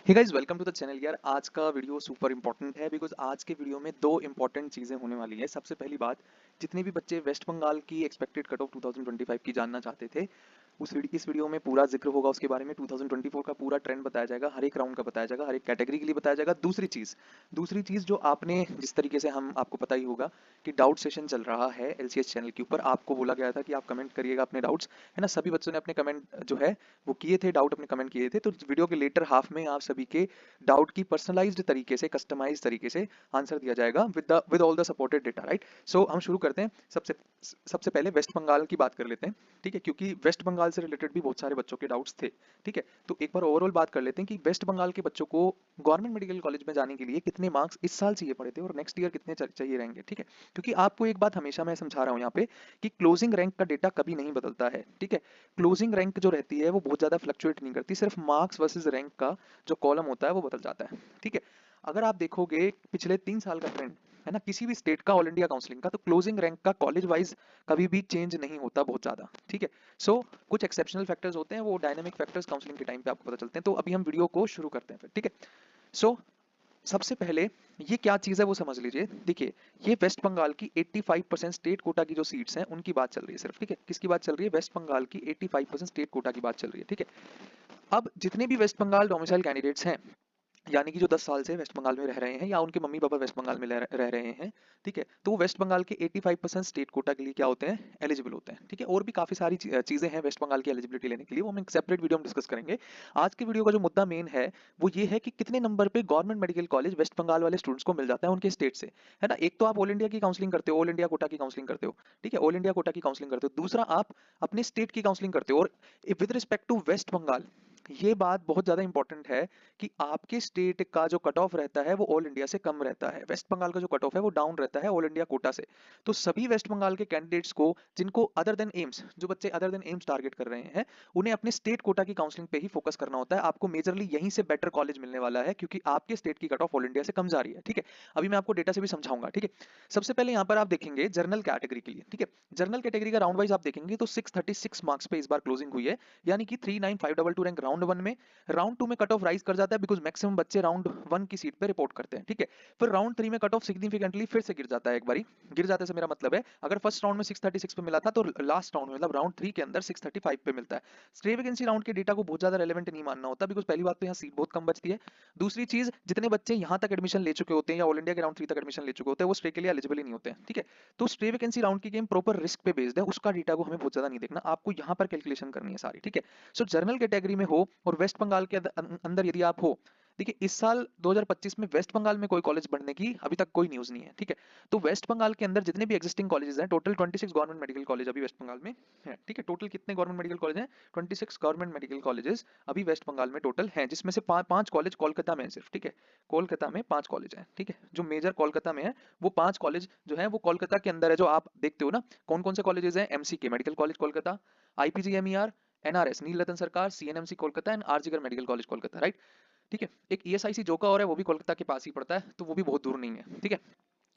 Hey guys, welcome to the channel. यार आज का वीडियो सुपर इंपॉर्टेंट है बिकॉज आज के वीडियो में दो इंपॉर्टेंट चीज़ें होने वाली है। सबसे पहली बात, जितने भी बच्चे वेस्ट बंगाल की एक्सपेक्टेड कट ऑफ 2025 की जानना चाहते थे, इस वीडियो में पूरा जिक्र होगा उसके बारे में। 2024 का पूरा ट्रेंड बताया जाएगा, हर एक राउंड का बताया जाएगा, हर एक कैटेगरी के लिए बताया जाएगा। दूसरी चीज़ जो आपने जिस तरीके से हम आपको पता ही होगा कि डाउट सेशन चल रहा है एलसीएस चैनल के ऊपर। आपको बोला गया था कि आप कमेंट करिएगा अपने डाउट्स, है ना। सभी बच्चों ने अपने कमेंट जो है वो किए थे, डाउट अपने कमेंट किए थे। तो वीडियो के लेटर हाफ में आप सभी के डाउट की पर्सनलाइज्ड तरीके से, कस्टमाइज तरीके से आंसर दिया जाएगा with all the supported data, right. So हम शुरू करते हैं। सबसे पहले वेस्ट बंगाल की बात कर लेते हैं, ठीक है, क्योंकि वेस्ट बंगाल से रिलेटेड भी बहुत सारे बच्चों के डाउट्स थे, ठीक है। तो एक बार ओवरऑल बात कर लेते हैं कि वेस्ट बंगाल के बच्चों को गवर्नमेंट मेडिकल कॉलेज में जाने के लिए कितने मार्क्स इस साल चाहिए पड़े थे और नेक्स्ट ईयर कितने चाहिए रहेंगे, ठीक है। क्योंकि आपको एक बात हमेशा मैं समझा रहा हूँ यहाँ पे कि क्लोजिंग रैंक का डेटा कभी नहीं बदलता है, ठीक है। क्लोजिंग रैंक जो रहती है वो बहुत ज्यादा फ्लक्चुएट नहीं करती, सिर्फ मार्क्स वर्सेस रैंक का जो कॉलम होता है वो बदल जाता है, ठीक है। अगर आप देखोगे पिछले 3 साल का ट्रेंड, है ना, किसी भी स्टेट का ऑल इंडिया काउंसलिंग का, तो क्लोजिंग रैंक का कॉलेज वाइज कभी भी चेंज नहीं होता बहुत ज्यादा, ठीक है। सो कुछ एक्सेप्शनल फैक्टर्स होते हैं, वो डायनामिक फैक्टर्स काउंसलिंग के टाइम पे आपको पता चलते हैं। तो अभी हम वीडियो को शुरू करते हैं फिर, ठीक है। सो सबसे पहले ये क्या चीज है वो समझ लीजिए। देखिए, ये वेस्ट बंगाल की 85% स्टेट कोटा की जो सीट्स हैं उनकी बात चल रही है सिर्फ, ठीक है। किसकी बात चल रही है? वेस्ट बंगाल की 85% स्टेट कोटा की बात चल रही है, ठीक है। अब जितने भी वेस्ट बंगाल डोमिसाइल कैंडिडेट्स हैं, यानी कि जो 10 साल से वेस्ट बंगाल में रह रहे हैं या उनके मम्मी पापा वेस्ट बंगाल में रह रहे हैं, ठीक है, तो वो वेस्ट बंगाल के 85% स्टेट कोटा के लिए क्या होते हैं? एलिजिबल होते हैं, ठीक है। और भी काफी सारी चीजें हैं वेस्ट बंगाल की एलिजिबिलिटी लेने के लिए, वो हम एक सेपरेट वीडियो में डिस्कस करेंगे। आज के वीडियो का जो मुद्दा मेन है वो ये है कि कितने नंबर पे government medical college West Bengal वाले स्टूडेंट्स को मिल जाता है उनके स्टेट से, है ना। एक तो आप ऑल इंडिया की काउंसलिंग करते हो, ऑल इंडिया कोटा की काउंसलिंग करते हो, ठीक है, ऑल इंडिया कोटा की काउंसलिंग करते हो। दूसरा, आप अपने स्टेट की काउंसलिंग करते हो। और with respect to West Bengal, ये बात बहुत ज्यादा इंपॉर्टेंट है कि आपके स्टेट का जो कट ऑफ रहता है वो ऑल इंडिया से कम रहता है। वेस्ट बंगाल का जो कट ऑफ है वो डाउन रहता है ऑल इंडिया कोटा से। तो सभी वेस्ट बंगाल के कैंडिडेट्स को, जिनको अदर देन एम्स, जो बच्चे अदर देन एम्स टारगेट कर रहे हैं, उन्हें अपने स्टेट कोटा की काउंसलिंग पे ही फोकस करना होता है। आपको मेजरली यहीं से बेटर कॉलेज मिलने वाला है क्योंकि आपके स्टेट की कट ऑफ ऑल इंडिया से कम जा रही है, ठीक है। अभी मैं आपको डेटा से भी समझाऊंगा, ठीक है। सबसे पहले यहाँ पर आप देखेंगे जर्नल कैटेगरी के लिए, ठीक है। जर्नल कैटेगरी का राउंड वाइज आप देखेंगे तो 636 मार्क्स पे इस बार क्लोजिंग हुई है, यानी कि 39522 रैंक राउंड वन में। राउंड टू में कट ऑफ राइज कर जाता है बिकॉज मैक्सिमम बच्चे राउंड वन की सीट पे रिपोर्ट करते हैं, ठीक है। फिर राउंड थ्री में कट ऑफ सिग्निफिकेंटली फिर से गिर जाता है एक बारी। गिर जाने से मेरा मतलब है, अगर फर्स्ट राउंड में 636 पे मिला था तो लास्ट राउंड में मतलब राउंड थ्री के अंदर 635 पे मिलता है। स्टे वैकेंसी राउंड के डेटा को बहुत ज्यादा रेलेवेंट नहीं मानना होता बिकॉज पहली बात तो यहाँ सीट बहुत कम बचती है। दूसरी चीज, जितने बच्चे यहाँ तक एडमिशन ले चुके होते हैं या ऑल इंडिया के राउंड थ्री तक एडमिशन ले चुके होते हैं वो स्टे के लिए एलिजिबल ही नहीं होते हैं, ठीक है। तो स्टे वैकेंसी राउंड की गेम प्रॉपर रिस्क पे बेस्ड है, उसका डेटा को हमें बहुत ज्यादा नहीं देखना, आपको यहाँ पर कैलकुलेशन करनी है सारी, ठीक है। सो जर्नल कैटेगरी में हो और वेस्ट बंगाल के अंदर यदि आप हो, देखिए इस साल 2025 में वेस्ट बंगाल में कोई कॉलेज बढ़ने की अभी तक कोई न्यूज नहीं है, ठीक है। तो वेस्ट बंगाल के अंदर जितने भी एग्जिस्टिंग कॉलेजेस हैं, टोटल 26 गवर्नमेंट मेडिकल कॉलेज अभी वेस्ट बंगाल में है, ठीक है। टोटल कितने गवर्नमेंट मेडिकल कॉलेज हैं? 26 गवर्नमेंट मेडिकल कॉलेजेस अभी वेस्ट बंगाल में टोटल हैं, जिसमें से पांच कॉलेज कोलकाता में है सिर्फ, ठीक है। कोलकाता में 5 कॉलेज हैं, ठीक है, जो मेजर कोलकाता में है। वो 5 कॉलेज जो है वो कोलकाता के अंदर है, जो आप देखते हो ना। कौन कौन से कॉलेजेस हैं? एमसीके मेडिकल कॉलेज कोलकाता, आईपीजीएमईआर, एनआरएस नील रतन सरकार, सीएनएमसी Kolkata and RG Kar medical college Kolkata, right, ठीक है। एक ईएसआईसी जोका और है, वो भी कोलकाता के पास ही पड़ता है, तो वो भी बहुत दूर नहीं है, ठीक है।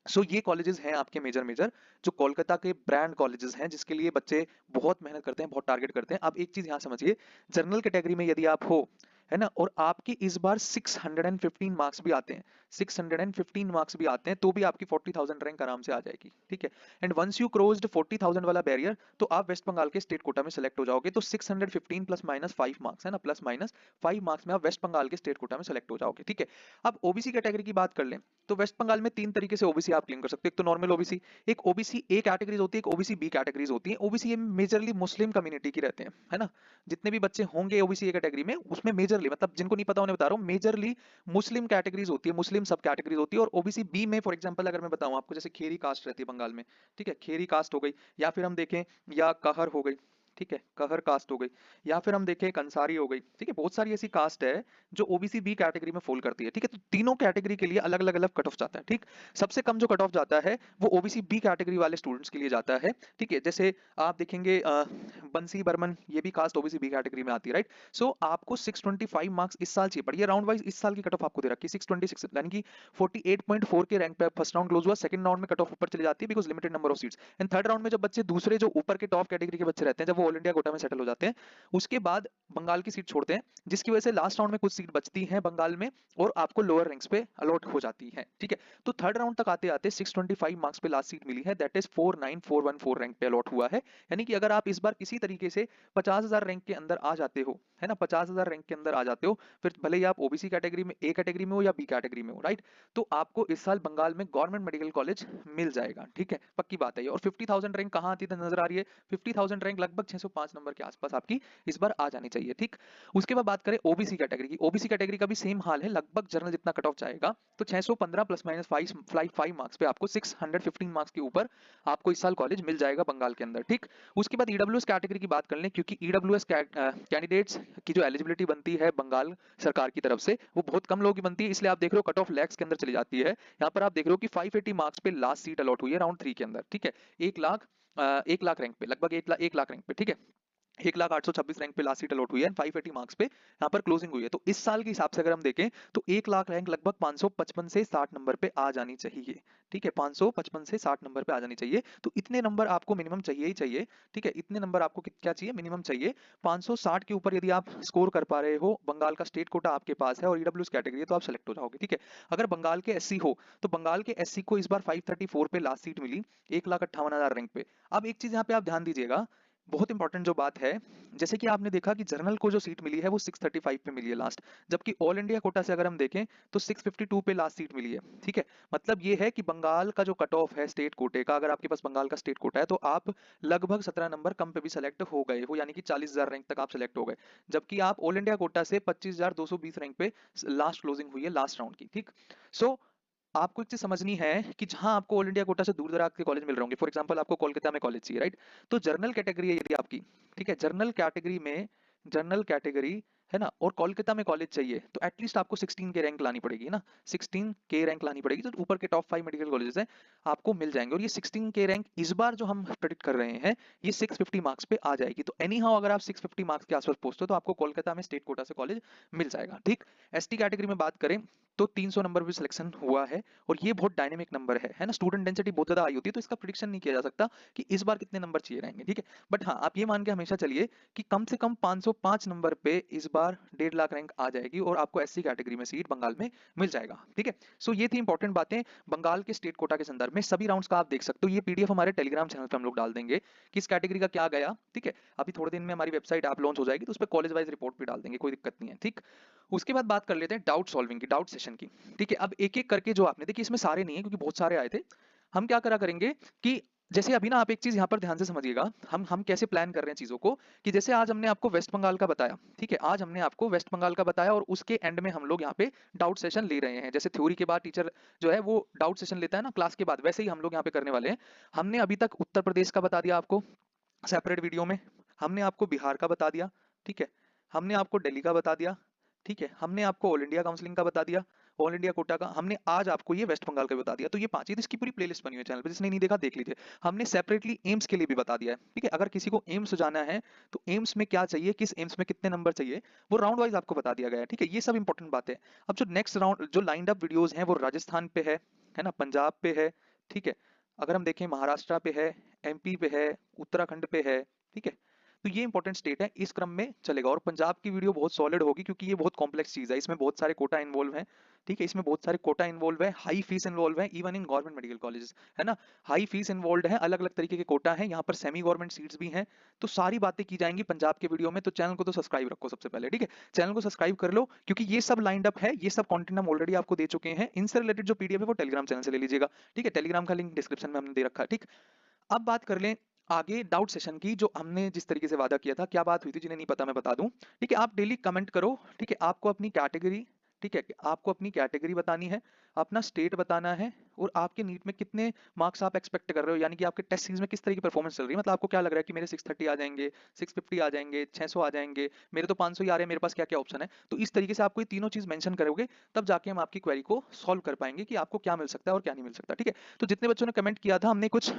सो ये कॉलेजेस हैं आपके मेजर मेजर, जो कोलकाता के ब्रांड कॉलेजेस हैं, जिसके लिए बच्चे बहुत मेहनत करते हैं, बहुत टारगेट करते हैं। अब एक चीज यहाँ समझिए, जनरल कैटेगरी में यदि आप हो, है ना, और आपके इस बार 615 मार्क्स भी आते हैं, 615 मार्क्स भी आते हैं, तो भी आपकी 40,000 रैंक आराम से आ जाएगी, ठीक है। एंड वंस यू क्रोज्ड 40,000 वाला बैरियर, तो आप वेस्ट बंगाल के स्टेट कोटा में सेलेक्ट हो जाओगे। तो 615 प्लस माइनस 5 मार्क्स है ना, प्लस माइनस 5 मार्क्स में आप वेस्ट बंगाल के स्टेट कोटा में सेलेक्ट हो जाओगे, ठीक है। अब ओबीसी कैटेगरी की बात कर लें, तो वेस्ट बंगाल में 3 तरीके से ओबीसी आप क्लेम कर सकते हो। एक तो नॉर्मल ओबीसी, एक ओबीसी ए कैटेगरीज होती है, एक ओबीसी बी कैटेगरीज होती है। ओबीसी मेजरली मुस्लिम कम्युनिटी की रहते हैं, है ना। जितने भी बच्चे होंगे ओबीसी ए कैटेगरी में, उसमें मेजरली, मतलब जिनको नहीं पता उन्हें बता रहा हूँ, मेजरली मुस्लिम कैटेगरीज होती है, मुस्लिम सब कैटेगरीज होती है। और ओबीसी बी में फॉर एग्जांपल अगर मैं बताऊं आपको, जैसे खेरी कास्ट रहती है बंगाल में, ठीक है, खेरी कास्ट हो गई, या फिर हम देखें या कहर हो गई, ठीक है, कहर कास्ट हो गई, या फिर हम देखें कंसारी हो गई, ठीक है। बहुत सारी ऐसी कास्ट है जो ओबीसी बी कैटेगरी में फॉल करती है, ठीक है। तो तीनों कैटेगरी के लिए अलग अलग अलग कट ऑफ जाता है, ठीक। सबसे कम जो कट ऑफ जाता है वो ओबीसी बी कैटेगरी वाले स्टूडेंट्स के लिए जाता है, ठीक है। जैसे आप देखेंगे बंसी बर्मन, ये भी कास्ट ओबीसी बी कैटेगरी में आती है, राइट। सो आपको 625 मार्क्स इस साल चाहिए पड़ी है, राउंड वाइज इस साल की कट ऑफ आपको दे रखी है 626, यानी कि 48.4 के रैंक पे फर्स्ट राउंड क्लोज हुआ। सेकंड राउंड में कट ऑफ ऊपर चली जाती है because limited number of seats. And third round में जब बच्चे दूसरे जो ऊपर के टॉप कैटेगरी के बच्चे रहते हैं, जब वो ऑल इंडिया कोटा में सेटल हो जाते हैं। उसके बाद बंगाल की सीट छोड़ते हैं, जिसकी वजह से लास्ट राउंड में कुछ सीट बचती हैं बंगाल में और आपको लोअर रैंक्स पे अलॉट हो जाती है। ठीक है, तो थर्ड राउंड तक आते आते 625 मार्क्स पे लास्ट सीट मिली है, दैट इज 49414 रैंक पे अलॉट हुआ है। यानी कि अगर आप इस बार किसी तरीके से 50,000 रैंक के अंदर आ जाते हो, है ना, 50,000 रैंक के अंदर आ जाते हो, फिर भले ही आप ओबीसी कैटेगरी में, ए कैटेगरी में हो या बी कैटेगरी में हो, राइट, तो आपको इस साल बंगाल में गवर्नमेंट मेडिकल कॉलेज मिल जाएगा। ठीक है, पक्की बात है ये। और 50,000 रैंक कहाँ आती है नजर आ रही है? 50,000 रैंक लगभग 605 नंबर के आसपास आपकी इस बार आ जानी चाहिए। ठीक, उसके बाद बात करें ओबीसी कैटेगरी की, ओबीसी कैटेगरी का भी सेम हाल है, लगभग जनरल जितना कट ऑफ जाएगा, तो 615 प्लस माइनस 5 मार्क्स पे आपको 615 मार्क्स के ऊपर आपको इस साल कॉलेज मिल जाएगा बंगाल के अंदर। ठीक, उसके बाद ईडब्ल्यूएस कैटेगरी की बात कर लें, क्योंकि ईडब्ल्यूएस कैंडिडेट्स की जो एलिजिबिलिटी बनती है बंगाल सरकार की तरफ से वो बहुत कम लोगों की बनती है, इसलिए आप देख रहे हो कट ऑफ लैक्स के अंदर चली जाती है। यहाँ पर आप देख रहे हो कि 580 मार्क्स पे लास्ट सीट अलॉट हुई है राउंड 3 के अंदर। ठीक है, 1 लाख रैंक पे, लगभग 1 लाख रैंक पे। ठीक है, 1,0826 रैंक पे लास्ट सीट अलॉट हुई है, 580 मार्क्स पे यहाँ पर क्लोजिंग हुई है। तो इस साल के हिसाब से अगर हम देखें तो 1 लाख रैंक लगभग 555 से 60 नंबर पे आ जानी चाहिए। ठीक है, 555 से 60 नंबर पे आ जानी चाहिए, तो इतने नंबर आपको मिनिमम चाहिए ही चाहिए। ठीक है, इतने नंबर आपको क्या चाहिए? मिनिमम चाहिए। 560 के ऊपर यदि आप स्कोर कर पा रहे हो, बंगाल का स्टेट कोटा आपके पास है और ईडब्ल्यूएस कैटेगरी है, तो आप सेलेक्ट हो जाओगे। ठीक है, अगर बंगाल के एससी हो तो बंगाल के एससी को इस बार 534 पे लास्ट सीट मिली, 1,58,000 रैंक पे। अब एक चीज यहाँ पे आप ध्यान दीजिएगा, बहुत इंपॉर्टेंट जो बात है, जैसे कि आपने देखा कि जनरल को जो सीट मिली है वो 635 पे मिली है लास्ट, जबकि ऑल इंडिया कोटा से अगर हम देखें तो 652 पे लास्ट सीट मिली है। ठीक है, मतलब ये है कि बंगाल का जो कट ऑफ है स्टेट कोटे का, अगर आपके पास बंगाल का स्टेट कोटा है तो आप लगभग 17 नंबर कम पे भी सेलेक्ट हो गए हो, यानी कि 40,000 रैंक तक आप सेलेक्ट हो गए, जबकि आप ऑल इंडिया कोटा से 25,220 रैंक पे लास्ट क्लोजिंग हुई है लास्ट राउंड की। ठीक, सो आपको एक चीज समझनी है कि जहां आपको ऑल इंडिया कोटा से दूर दराज के कॉलेज मिल रहे होंगे, फॉर एग्जांपल आपको कोलकाता में कॉलेज चाहिए, राइट, तो जर्नल कैटेगरी है यदि आपकी, ठीक है, जनरल कैटेगरी है ना, और कोलकाता में कॉलेज चाहिए, तो एटलीस्ट आपको 16 के रैंक लानी पड़ेगी ना, 16 के रैंक लानी पड़ेगी, तो ऊपर के टॉप 5 मेडिकल कॉलेजेस हैं आपको मिल जाएंगे। और ये 16 के रैंक इस बार जो हम प्रेडिक्ट कर रहे हैं ये 650 मार्क्स पे आ जाएगी। तो एनी हाउ अगर आप 650 मार्क्स के आसपास पहुंचते हो तो आपको कोलकाता में स्टेट कोटा से कॉलेज मिल जाएगा। ठीक, एसटी कैटेगरी में बात करें तो 300 नंबर भी सिलेक्शन हुआ है, और ये बहुत डायनेमिक नंबर है ना, स्टूडेंट डेंसिटी बहुत ज्यादा आई होती है, तो इसका प्रिडिक्शन नहीं किया जा सकता कि इस बार कितने नंबर चाहिए रहेंगे। ठीक है, बट हाँ आप ये मान के हमेशा चलिए कि कम से कम 505 नंबर पे इस बार 1.5 लाख रैंक आ जाएगी और आपको एससी कैटेगरी में सीट बंगाल में मिल जाएगा। ठीक है, सो ये थी इंपॉर्टेंट बातें बंगाल के स्टेट कोटा के संदर्भ में। सभी राउंड्स का आप देख सकते हो, ये पीडीएफ हमारे टेलीग्राम चैनल पर हम लोग डाल देंगे कि इस कैटेगरी का क्या गया। ठीक है, अभी थोड़े दिन में हमारी वेबसाइट आप लॉन्च हो जाएगी, तो उस पर कॉलेज वाइज रिपोर्ट भी डाल देंगे, कोई दिक्कत नहीं है। ठीक, उसके बाद बात कर लेते हैं डाउट सॉल्विंग की, डाउट सेशन की। ठीक है, अब एक एक करके जो आपने देखिए, इसमें सारे नहीं है क्योंकि बहुत सारे आए थे, हम क्या करा करेंगे कि जैसे अभी ना आप एक चीज यहाँ पर ध्यान से समझिएगा, हम कैसे प्लान कर रहे हैं चीजों को, कि जैसे आज हमने आपको वेस्ट बंगाल का बताया, ठीक है, आज हमने आपको वेस्ट बंगाल का बताया और उसके एंड में हम लोग यहाँ पे डाउट सेशन ले रहे हैं। जैसे थ्योरी के बाद टीचर जो है वो डाउट सेशन लेता है ना क्लास के बाद, वैसे ही हम लोग यहाँ पे करने वाले हैं। हमने अभी तक उत्तर प्रदेश का बता दिया आपको सेपरेट वीडियो में, हमने आपको बिहार का बता दिया, ठीक है, हमने आपको दिल्ली का बता दिया, ठीक है, हमने आपको ऑल इंडिया काउंसलिंग का बता दिया, ऑल इंडिया कोटा का, हमने आज आपको ये वेस्ट बंगाल का भी बता दिया। तो ये 5 ही, तो इसकी पूरी प्लेलिस्ट बनी हुई है चैनल पे, जिसने नहीं देखा देख लीजिए। हमने सेपरेटली एम्स के लिए भी बता दिया है। ठीक है, अगर किसी को एम्स जाना है तो एम्स में क्या चाहिए, किस एम्स में कितने नंबर चाहिए, वो राउंड वाइज आपको बता दिया गया है। ठीक है, ये सब इंपॉर्टेंट बातें। अब जो नेक्स्ट राउंड जो लाइंड अप वीडियोज हैं वो राजस्थान पे है ना, पंजाब पे है, ठीक है, अगर हम देखें महाराष्ट्र पे है, एमपी पे है, उत्तराखंड पे है, ठीक है, तो ये इंपॉर्टेंट स्टेट है, इस क्रम में चलेगा। और पंजाब की वीडियो बहुत सॉलिड होगी क्योंकि ये बहुत कॉम्प्लेक्स चीज है, इसमें बहुत सारे कोटा इन्वॉल्व हैं। ठीक है, इसमें बहुत सारे कोटा इन्वॉल्व है, हाई फीस इन्वॉल्व है, even in government medical colleges, है ना, हाई फीस इन्वॉल्व है, अलग अलग तरीके के कोटा है, यहाँ पर सेमी गवर्नमेंट सीट्स भी हैं। तो सारी बातें की जाएंगी पंजाब के वीडियो में, तो चैनल को तो सब्सक्राइब रखो सबसे पहले। ठीक है, चैनल को सब्सक्राइब कर लो, क्योंकि ये सब लाइंड अप है, ये सब कंटेंट हम ऑलरेडी आपको दे चुके हैं। इनसे रिलेटेड जो पीडीएफ है वो टेलीग्राम चैनल से ले लीजिएगा। ठीक है, टेलीग्राम का लिंक डिस्क्रिप्शन में हमने दे रखा है। ठीक, अब बात कर लें आगे डाउट सेशन की, जो हमने जिस तरीके से वादा किया था। क्या बात हुई थी, जिन्हें नहीं पता मैं बता दूं। ठीक है, आप डेली कमेंट करो। ठीक है, आपको अपनी कैटेगरी, ठीक है, आपको अपनी कैटेगरी बतानी है, अपना स्टेट बताना है, और आपके नीट में कितने मार्क्स आप एक्सपेक्ट कर रहे हो, यानी कि आपके टेस्ट सीरीज में किस तरह की परफॉर्मेंस चल रही है। मतलब आपको क्या लग रहा है कि मेरे 630 आ जाएंगे, 650 आ जाएंगे, 600 आ जाएंगे, मेरे तो 500 ही आ रहे हैं, मेरे पास क्या क्या ऑप्शन है। तो इस तरीके से आपको ये तीनों चीज मेंशन करोगे, तब जाके हम आपकी क्वेरी को सॉल्व कर पाएंगे कि आपको क्या मिल सकता है और क्या नहीं मिल सकता। ठीक है, तो जितने बच्चों ने कमेंट किया था, हमने कुछ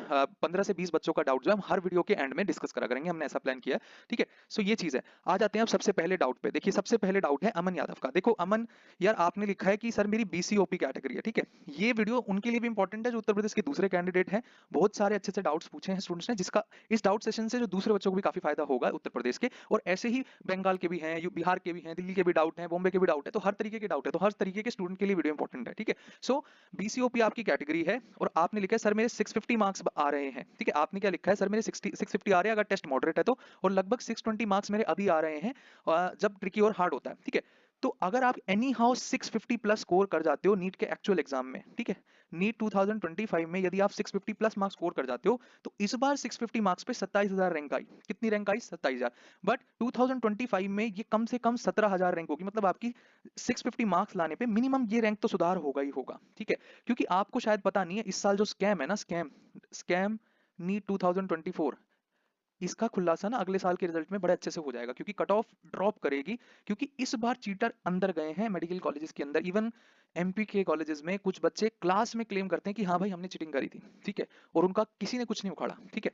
15 से 20 बच्चों का डाउट जो है हम हर वीडियो के एंड में डिस्कस करा करेंगे, हमने ऐसा प्लान किया है। ठीक है, सो ये चीज है। आ जाते हैं अब सबसे पहले डाउट पे। देखिए, सबसे पहले डाउट है अमन यादव का। देखो अमन यार, आपने लिखा है कि सर मेरी बीसीओपी कैटेगरी है। ठीक है, ये वीडियो उनके के लिए भी इंपॉर्टेंट है, जो उत्तर प्रदेश के दूसरे कैंडिडेट हैं। बहुत सारे अच्छे से डाउट्स पूछे हैं स्टूडेंट्स ने, जिसका इस डाउट सेशन से जो दूसरे बच्चों को भी काफी फायदा होगा उत्तर प्रदेश के। और ऐसे ही बंगाल के भी हैं, बिहार के भी हैं, दिल्ली के भी डाउट हैं, बॉम्बे के भी डाउट है, तो हर तरीके के डाउट है, तो हर तरीके के स्टूडेंट के लिए वीडियो इंपॉर्टेंट है, ठीक है। सो बीसीओपी आपकी कैटेगरी है और आपने लिखा है सर मेरे 650 मार्क्स आ रहे हैं, ठीक है। आपने क्या लिखा है, सर मेरे 650 आ रहे हैं अगर टेस्ट मॉडरेट है तो, और लगभग 620 मार्क्स मेरे अभी आ रहे हैं जब ट्रिकी और हार्ड होता है, ठीक है। तो अगर आप एनी हाउ 650 प्लस स्कोर कर जाते हो नीट के एक्चुअल एग्जाम में, ठीक है, नीट 2025 में यदि आप 650 प्लस मार्क्स स्कोर कर जाते हो, तो इस बार 650 मार्क्स पे 27,000 रैंक आई। कितनी रैंक आई? 27,000। बट 2025 में ये कम से कम 17,000 रैंक होगी, मतलब आपकी 650 मार्क्स लाने पे मिनिमम ये रैंक तो सुधार होगा ही होगा, ठीक है। क्योंकि आपको शायद पता नहीं है, इस साल जो स्कैम है ना, स्कैम नीट 2024, इसका खुलासा ना अगले साल के रिजल्ट में बड़े अच्छे से हो जाएगा, क्योंकि कट ऑफ ड्रॉप करेगी। क्योंकि इस बार चीटर अंदर गए हैं मेडिकल कॉलेजेस के अंदर, इवन एमपी के कॉलेजेस में कुछ बच्चे क्लास में क्लेम करते हैं कि हाँ भाई हमने चीटिंग करी थी, ठीक है, और उनका किसी ने कुछ नहीं उखाड़ा, ठीक है।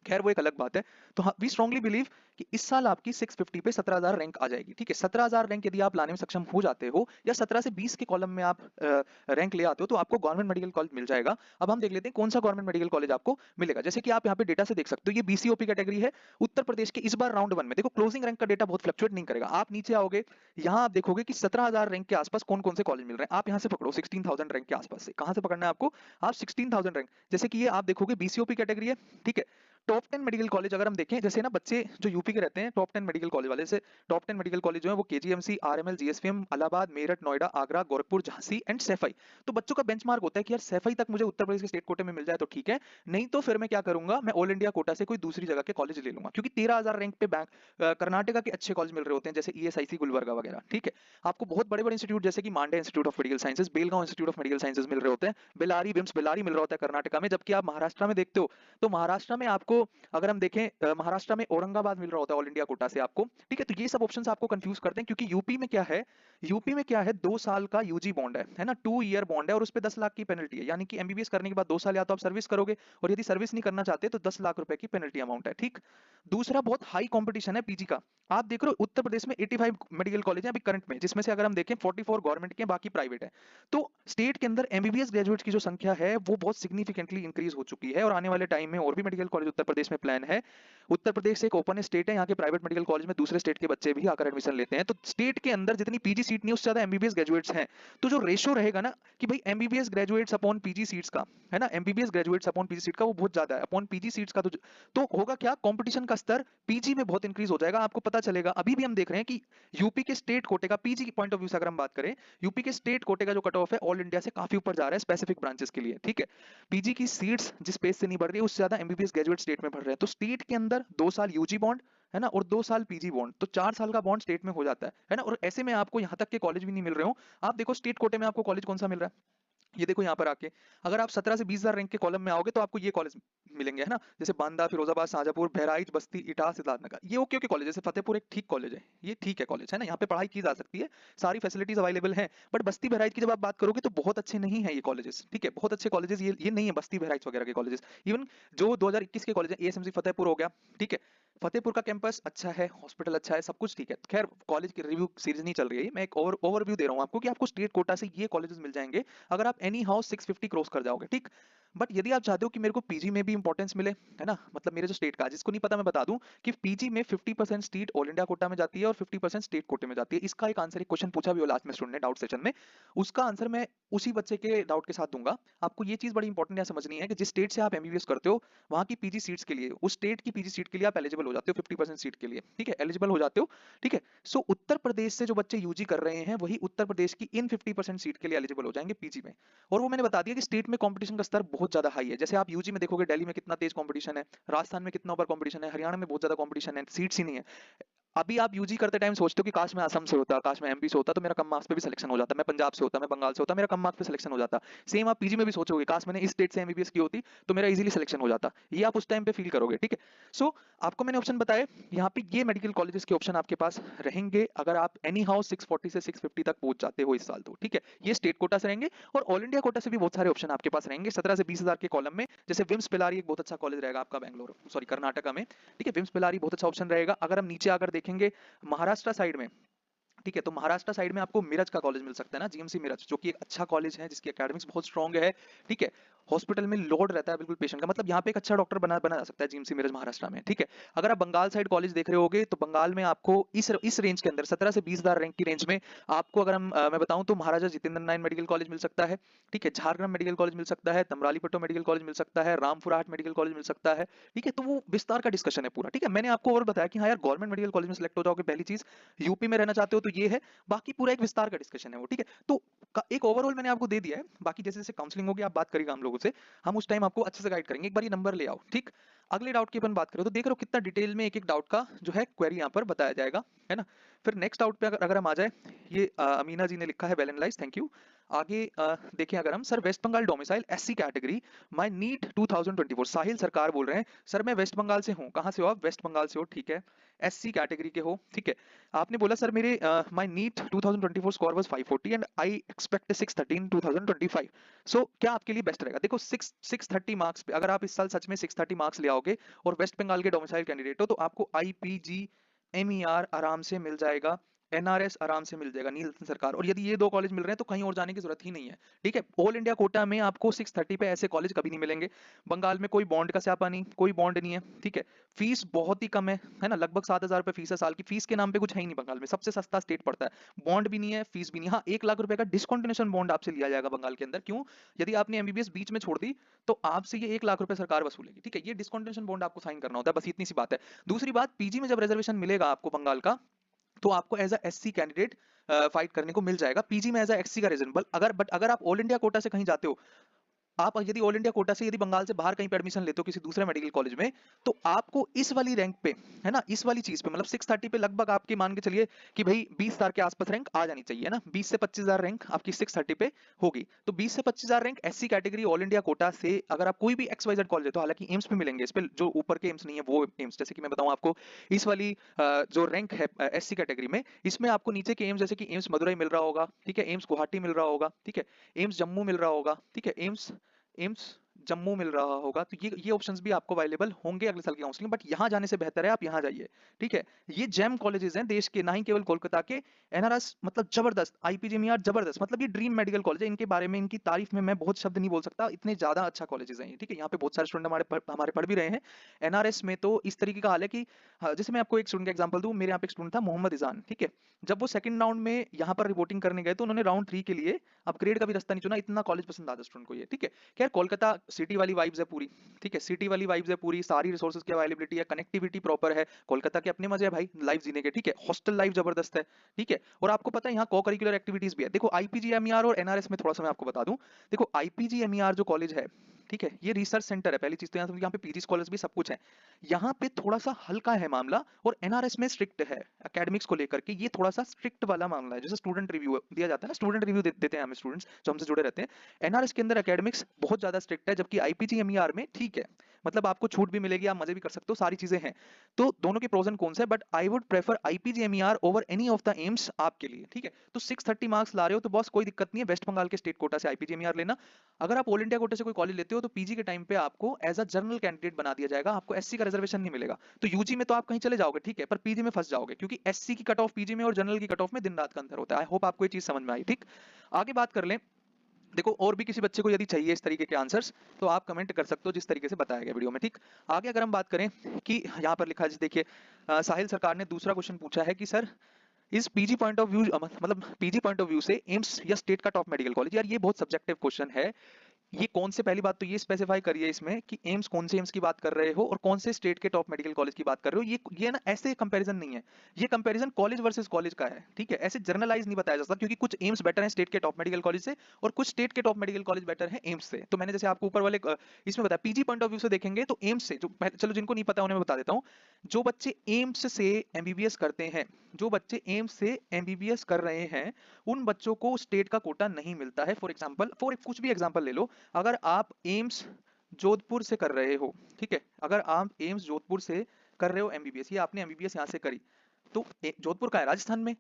खैर वो एक अलग बात है। तो हाँ, वी स्ट्रांगली बिलीव कि इस साल आपकी 650 पे 17,000 रैंक आ जाएगी, ठीक है। 17,000 रैंक यदि आप लाने में सक्षम हो जाते हो, या 17 से 20 के कॉलम में आप रैंक ले आते हो, तो आपको गवर्नमेंट मेडिकल कॉलेज मिल जाएगा। अब हम देख लेते हैं कौन सा गवर्नमेंट मेडिकल कॉलेज आपको मिलेगा। जैसे कि आप यहाँ पे डेटा से देख सकते हो, ये बीसीओपी कैटेगरी है उत्तर प्रदेश के। इस बार राउंड 1 में देखो, क्लोजिंग रैंक का डेटा बहुत फ्लक्चुएट नहीं करेगा। आप नीचे आओगे, यहाँ आप देखोगे कि 17,000 रैंक के आसपास कौन कौन से कॉलेज मिल रहे हैं। आप यहाँ से पकड़ो 16,000 रैंक के आसपास से, कहाँ से पकड़ना है आपको? आप 16,000 रैंक, जैसे कि ये आप देखोगे बीसीओपी कैटेगरी है, ठीक है। टॉप 10 मेडिकल कॉलेज अगर हम देखें, जैसे ना बच्चे जो यूपी के रहते हैं, टॉप 10 मेडिकल कॉलेज वाले से, टॉप 10 मेडिकल कॉलेज जो है वो KGMC, RML, GSVM, Allahabad, Meerut, Noida, Agra, Gorakhpur, Jhansi and Saifai. तो बच्चों का बेंचमार्क होता है कि यार सैफई तक मुझे उत्तर प्रदेश के स्टेट कोटे में मिल जाए तो ठीक है, नहीं तो फिर मैं क्या करूंगा, मैं ऑल इंडिया कोटा से कोई दूसरी जगह के कॉलेज ले लूंगा। क्योंकि 13,000 रैंक पे कर्नाटका के अच्छे कॉलेज मिल रहे होते हैं, जैसे ईएसआईसी गुलबर्गा वगैरह, ठीक है। आपको बहुत बड़े बड़े इंस्टीट्यूट जैसे कि मांडे institute of medical sciences, Belgaum institute of medical sciences मिल रहे होते हैं, बेलारी बिम्स बेलारी मिल रहा होता है कर्नाटका में। जबकि आप महाराष्ट्र में देखते हो, तो महाराष्ट्र में आपको, अगर हम देखें, महाराष्ट्र में औरंगाबाद मिल रहा होता है ऑल इंडिया कोटा से आपको, ठीक है। तो ये सब ऑप्शंस आपको कंफ्यूज करते हैं, क्योंकि यूपी में क्या है, यूपी में क्या है, 2 साल का यूजी बॉन्ड है ना, 2 ईयर बॉन्ड है, और उस पे 10 लाख की पेनल्टी है। यानी कि एमबीबीएस करने के बाद 2 साल या तो आप सर्विस करोगे, और यदि सर्विस नहीं करना चाहते तो 10 लाख रुपए की पेनल्टी अमाउंट है, ठीक। दूसरा, बहुत हाई कंपटीशन है पीजी का। आप देख रहे हो उत्तर प्रदेश में 85 मेडिकल कॉलेज हैं अभी करंट में, जिसमें से अगर हम देखें 44 गवर्नमेंट के, बाकी प्राइवेट है। तो स्टेट के अंदर एमबीबीएस ग्रेजुएट्स की जो संख्या है वो बहुत सिग्निफिकेंटली इंक्रीज हो चुकी है, और आने वाले टाइम में और भी मेडिकल कॉलेज उत्तर प्रदेश में प्लान है। उत्तर प्रदेश एक ओपन स्टेट है, यहाँ के प्राइवेट मेडिकल कॉलेज में दूसरे स्टेट के बच्चे भी आकर एडमिशन लेते हैं। तो स्टेट के अंदर जितनी पीजी सीट नहीं, उससे ज्यादा एमबीबीएस ग्रेजुएट्स हैं। तो जो रेशियो रहेगा ना कि भाई MBBS graduates upon PG seats का, है ना, MBBS graduates upon PG seat का, वो बहुत ज्यादा है अपॉन पीजी सीट्स का। तो होगा क्या, कंपटीशन का स्तर पीजी में बहुत इंक्रीज हो जाएगा। आपको पता चलेगा, अभी भी हम देख रहे हैं कि यूपी के स्टेट कोटे का, पीजी की पॉइंट ऑफ व्यू से अगर हम बात करें, यूपी के स्टेट कोटे का जो कट ऑफ है ऑल इंडिया से काफी ऊपर जा रहा है स्पेसिफिक ब्रांचेस के लिए, ठीक है। पीजी की सीट्स जिस पेस से नहीं बढ़ रही है, उससे ज्यादा एमबीबीएस ग्रेजुएट स्टेट में बढ़ रहे हैं। तो स्टेट के अंदर 2 साल यूजी बॉन्ड, है ना, और 2 साल पीजी बॉन्ड, तो 4 साल का बॉन्ड स्टेट में हो जाता है ना। और ऐसे में आपको यहाँ तक के कॉलेज भी नहीं मिल रहे हो। आप देखो स्टेट कोटे में आपको कॉलेज कौन सा मिल रहा है, ये देखो यहाँ पर आके, अगर आप 17 से 20,000 रैंक के कॉलम में आओगे तो आपको ये कॉलेज मिलेंगे, है ना, जैसे बांदा, फिरोजाबाद, शाहजहांपुर, बहराइच, बस्ती, इटाह, सिद्धार्थनगर, ये ओके ओके कॉलेज। जैसे फतेहपुर एक ठीक कॉलेज है, ये ठीक है कॉलेज, है ना, यहाँ पे पढ़ाई की जा सकती है, सारी फैसिलिटीज अवेलेबल हैं। बट बस्ती बहराइच की जब आप बात करोगे तो बहुत अच्छे नहीं है ये कॉलेजेस, ठीक है, बहुत अच्छे कॉलेजेस ये नहीं है बस्ती बहराइच वगैरह के कॉलेजेस। इवन जो 2021 के कॉलेज है, एएसएमसी फतेहपुर हो गया, ठीक है, फतेहपुर का कैंपस अच्छा है, हॉस्पिटल अच्छा है, सब कुछ ठीक है। खैर कॉलेज की रिव्यू सीरीज नहीं चल रही है, मैं एक ओवरव्यू दे रहा हूँ आपको कि आपको स्टेट कोटा से ये कॉलेजेस मिल जाएंगे अगर आप एनी हाउ 650 क्रॉस कर जाओगे, ठीक। बट यदि आप चाहते हो कि मेरे को पीजी में भी इंपॉर्टेंस मिले, है ना, मतलब मेरे जो स्टेट का, जिसको नहीं पता मैं बता दूं कि पीजी में 50% सीट ऑल इंडिया कोटा में जाती है और 50% स्टेट कोटे में जाती है। इसका एक आंसर, एक क्वेश्चन पूछा भी हो लास्ट में स्टूडेंट ने डाउट सेशन में, उसका आंसर मैं उसी बच्चे के डाउट के साथ दूंगा। आपको ये चीज बड़ी इंपॉर्टेंट है समझनी है कि जिस स्टेट से आप एमबीबीएस करते हो, वहां की पीजी सीट्स के लिए, उस स्टेट की पीजी सीट के लिए आप एलिजिबल हो जाते हो 50% सीट के लिए, ठीक है, एलिजिबल हो जाते हो, ठीक है। सो उत्तर प्रदेश से जो बच्चे यूजी कर रहे हैं, वही उत्तर प्रदेश की इन 50% सीट के लिए एलिजिबल हो जाएंगे पीजी में। और वो मैंने बता दिया कि स्टेट में कंपटीशन का स्तर बहुत ज्यादा हाई है। जैसे आप यूजी में देखोगे दिल्ली में कितना तेज कंपटीशन है, राजस्थान में कितना ऊपर कंपटीशन है, हरियाणा में बहुत ज्यादा कंपटीशन है, सीट्स ही नहीं है। अभी आप यूजी करते टाइम सोचते हो कि काश मैं असम से होता, काश मैं एमपी से होता तो मेरा कम मार्क्स पे भी सिलेक्शन हो जाता, मैं पंजाब से होता, मैं बंगाल से होता, मेरा कम मार्क्स पे सिलेक्शन हो जाता। सेम आप पीजी में भी सोचोगे, काश मैंने इस स्टेट से एमबीबीएस की होती तो मेरा इजीली सिलेक्शन हो जाता। ये आप उस टाइम पे फील करोगे, ठीक है। सो आपको मैंने ऑप्शन बताए, यहाँ पे ये मेडिकल कॉलेजेस के ऑप्शन आपके पास रहेंगे अगर आप एनी हाउ 640 से 650 तक पहुंच जाते हो इस साल तो, ठीक है। ये स्टेट कोटा से रहेंगे, और ऑल इंडिया कोटा से भी बहुत सारे ऑप्शन आपके पास रहेंगे 17 से 20,000 के कॉलम में। जैसे विम्स पिलारी एक बहुत अच्छा कॉलेज रहेगा आपका बैंगलोर, सॉरी कर्नाटका में, ठीक है, विम्स पिलारी बहुत अच्छा ऑप्शन रहेगा। अगर हम नीचे आकर देखेंगे महाराष्ट्र साइड में, ठीक है। तो महाराष्ट्र साइड में आपको मिरज का कॉलेज मिल सकता है ना, जीएमसी मिरज, जो कि एक अच्छा कॉलेज है जिसकी एकेडमिक्स बहुत स्ट्रॉन्ग है, ठीक है। हॉस्पिटल में लोड रहता है बिल्कुल पेशेंट का, मतलब यहाँ पे एक अच्छा डॉक्टर बना बना जा सकता है जीएमसी मिरज महाराष्ट्र में, ठीक है। अगर आप बंगाल साइड कॉलेज देख रहे होगे तो बंगाल में आपको इस रेंज के अंदर 17 से 20,000 रैंक की रेंज में आपको, अगर मैं बताऊं तो महाराजा जितेंद्र नारायण मेडिकल कॉलेज मिल सकता है, ठीक है। झारग्राम मेडिकल कॉलेज मिल सकता है, तमरालीपट्टो मेडिकल कॉलेज मिल सकता है, रामपुरहाट मेडिकल कॉलेज मिल सकता है, ठीक है। तो वो विस्तार का डिस्कशन है पूरा, ठीक है। मैंने आपको और बताया कि हाँ यार गवर्नमेंट मेडिकल कॉलेज में सिलेक्ट हो जाओगे, पहली चीज। यूपी में रहना चाहते हो तो ये है, बाकी पूरा एक विस्तार का डिस्कशन है वो, ठीक है। तो एक ओवरऑल मैंने आपको दे दिया है, बाकी जैसे जैसे काउंसलिंग होगी आप बात करिएगा हम लोगों से, हम उस टाइम आपको अच्छे से गाइड करेंगे। एक बार ये नंबर ले आओ, ठीक। अगले डाउट की अपन बात करें तो देख रहे हो कितना डिटेल में एक एक डाउट का जो है क्वेरी यहाँ पर बताया जाएगा, है ना। फिर नेक्स्ट डाउट पे अगर हम आ जाए, ये अमीना जी ने लिखा है, वेल एनालाइज, थैंक यू। आगे देखें अगर हम, sir West Bengal domicile SC category, my NEET 2024, Sahil Sarkar बोल रहे हैं, सर मैं वेस्ट बंगाल से हूँ। कहाँ से हो आप? वेस्ट बंगाल से हो, ठीक है। एससी कैटेगरी के हो, ठीक है। आपने बोला सर मेरे my NEET 2024 score was 540 and I expect 630 in 2025, so क्या आपके लिए बेस्ट रहेगा? देखो 630 मार्क्स पे अगर आप इस साल सच में 630 मार्क्स ले आओगे और वेस्ट बंगाल के डोमिसाइल कैंडिडेट हो तो आपको आईपीजी एमईआर आराम से मिल जाएगा, एनआरएस आराम से मिल जाएगा, नीलसन सरकार। और यदि ये दो कॉलेज मिल रहे हैं तो कहीं और जाने की जरूरत ही नहीं है, ठीक है। ऑल इंडिया कोटा में आपको 630 पे ऐसे कॉलेज कभी नहीं मिलेंगे। बंगाल में कोई बॉन्ड का स्यापा नहीं, कोई बॉन्ड नहीं है, ठीक है। फीस बहुत ही कम है ना, लगभग 7,000 रुपए फीस है साल की। फीस के नाम पे कुछ है ही नहीं बंगाल में, सबसे सस्ता स्टेट पड़ता है। बॉन्ड भी नहीं है, फीस भी नहीं। हाँ 1 लाख रुपए का डिस्कंटिन्यूएशन बॉन्ड आपसे लिया जाएगा बंगाल के अंदर। क्यों? यदि आपने एमबीबीएस बीच में छोड़ दी तो आपसे ये 1 लाख रुपए सरकार वसूलेगी, ठीक है। ये डिस्कंटिन्यूएशन बॉन्ड आपको साइन करना होता है, बस इतनी सी बात है। दूसरी बात, पीजी में जब रिजर्वेशन मिलेगा आपको बंगाल का, तो आपको as a SC candidate fight करने को मिल जाएगा। पीजी में एज अ एससी का रीजनेबल, अगर आप ऑल इंडिया कोटा से कहीं जाते हो, आप यदि ऑल इंडिया कोटा से यदि बंगाल से बाहर कहीं पे एडमिशन लेते हो किसी दूसरे मेडिकल कॉलेज में, तो आपको इस वाली रैंक पे, है ना, इस वाली चीज पे, मतलब 630 पे लगभग आपके मान के चलिए कि भाई 20,000 के आसपास रैंक आ जानी चाहिए ना। 20 से 25,000 रैंक आपकी 630 पे होगी। तो 20 से 25,000 rank SC category all India quota से अगर आप कोई भी XYZ कॉलेज है, तो हालांकि एम्स में मिलेंगे, इस पे जो ऊपर के एम्स नहीं है वो एम्स, जैसे कि मैं बताऊं आपको, इस वाली जो रैंक है एससी कैटेगरी में, इसमें आपको नीचे के एम्स जैसे कि एम्स मदुरई मिल रहा होगा, ठीक है, एम्स गुवाहाटी मिल रहा होगा, ठीक है, एम्स जम्मू मिल रहा होगा, ठीक है, एम्स एम्स जम्मू मिल रहा होगा। तो ये ऑप्शंस भी आपको अवेलेबल होंगे अगले साल की काउंसलिंग, बट यहाँ जाने से बेहतर है आप यहाँ जाइए, ठीक है। ये जेम कॉलेजेस हैं देश के, ना ही केवल कोलकाता के। एनआरएस मतलब जबरदस्त, आईपीजीएमईआर जबरदस्त, मतलब ये ड्रीम मेडिकल कॉलेज है। इनके बारे में, इनकी तारीफ में मैं बहुत शब्द नहीं बोल सकता, इतने ज्यादा अच्छा कॉलेजेस हैं, ठीक है। यहाँ पे बहुत सारे स्टूडेंट हमारे पढ़ भी रहे हैं। एनआरएस में तो इस तरीके का हाल है कि हाँ, जैसे मैं आपको एक स्टूडेंट का एग्जांपल दूं, मेरे यहाँ पे एक स्टूडेंट था मोहम्मद इजान, ठीक है। जब वो सेकंड राउंड में यहाँ पर रिपोर्टिंग करने गए तो उन्होंने राउंड 3 के लिए अपग्रेड का भी रास्ता नहीं चुना, इतना कॉलेज पसंद आता स्टूडेंट को ये, ठीक है। खैर कोलकाता सिटी वाली वाइब्स है पूरी, ठीक है, सिटी वाली वाइब्स है पूरी, सारी रिसोर्सेज की अवेलेबिलिटी है, कनेक्टिविटी प्रॉपर है। कोलकाता के अपने मजे है भाई लाइफ जीने के, ठीक है। हॉस्टल लाइफ जबरदस्त है, ठीक है। और आपको पता है यहाँ को करिकुलर एक्टिविटीज भी है। देखो आईपीजीएमईआर और एनआरएस में थोड़ा सा मैं आपको बता दूं, देखो आईपीजीएमईआर जो कॉलेज है, ठीक है, ये रिसर्च सेंटर है पहली चीज तो। यहाँ पे पीजी स्कॉलर्स भी सब कुछ है, यहाँ पे थोड़ा सा हल्का है मामला, और एनआरएस में स्ट्रिक्ट है एकेडमिक्स को लेकर के, ये थोड़ा सा स्ट्रिक्ट वाला मामला है। जैसे स्टूडेंट रिव्यू दिया जाता है ना, स्टूडेंट रिव्यू देते हैं हमें स्टूडेंट्स जो हमसे जुड़े रहते हैं। एनआरएस के अंदर एकेडमिक्स बहुत ज्यादा स्ट्रिक्ट है, जबकि आईपीजीएमईआर में ठीक है, मतलब आपको छूट भी मिलेगी, आप मजे भी कर सकते हो, सारी चीजें हैं। तो दोनों के प्रोज एंड कॉन्स है, but I would prefer IPGMER over any of the AIIMS आपके लिए, ठीक है। तो 630 मार्क्स ला रहे हो तो बॉस कोई दिक्कत नहीं है, वेस्ट बंगाल के स्टेट कोटा से आईपीजीएमईआर लेना। अगर आप ऑल इंडिया कोटे से कोई कॉलेज लेते हो तो पीजी के टाइम पे आपको एज अ जनरल कैंडिडेट बना दिया जाएगा, आपको एससी का रिजर्वेशन नहीं मिलेगा। तो यूजी में तो आप कहीं चले जाओगे, ठीक है, पर पीजी में फंस जाओगे, क्योंकि एससी की कट ऑफ पीजी में और जनरल की कट ऑफ में दिन रात का अंतर होता है। आई होप आपको ये चीज समझ में आई, ठीक। आगे बात कर लें, देखो और भी किसी बच्चे को यदि चाहिए इस तरीके के आंसर्स तो आप कमेंट कर सकते हो जिस तरीके से बताया गया वीडियो में, ठीक। आगे अगर हम बात करें कि यहाँ पर लिखा है, देखिए साहिल सरकार ने दूसरा क्वेश्चन पूछा है कि सर इस पीजी पॉइंट ऑफ व्यू, मतलब पीजी पॉइंट ऑफ व्यू से एम्स या स्टेट का टॉप मेडिकल कॉलेज, यार ये बहुत सब्जेक्टिव क्वेश्चन है। ये कौन से, पहली बात तो ये स्पेसिफाई करिए इसमें कि एम्स कौन से एम्स की बात कर रहे हो और कौन से स्टेट के टॉप मेडिकल कॉलेज की बात कर रहे हो। ये ना ऐसे कंपैरिजन नहीं है, ये कंपैरिजन कॉलेज वर्सेस कॉलेज का है, ठीक है। ऐसे जर्नलाइज नहीं बताया जा सकता, क्योंकि कुछ एम्स बेटर हैं स्टेट के टॉप मेडिकल कॉलेज से और कुछ स्टेट के टॉप मेडिकल कॉलेज बेटर हैं एम्स से। तो मैंने जैसे आपको ऊपर वाले इसमें बताया, पीजी पॉइंट ऑफ व्यू से देखेंगे तो एम्स से जो चलो जिनको नहीं पता उन्हें मैं बता देता हूँ, जो बच्चे एम्स से एमबीबीएस करते हैं, जो बच्चे एम्स से एमबीबीएस कर रहे हैं, उन बच्चों को स्टेट का कोटा नहीं मिलता है। फॉर एग्जाम्पल, कुछ भी एग्जाम्पल ले लो, अगर आप एम्स जोधपुर से कर रहे हो, ठीक है, अगर आप एम्स जोधपुर से कर रहे हो एमबीबीएस, या आपने एमबीबीएस यहाँ से करी, तो जोधपुर का है राजस्थान में,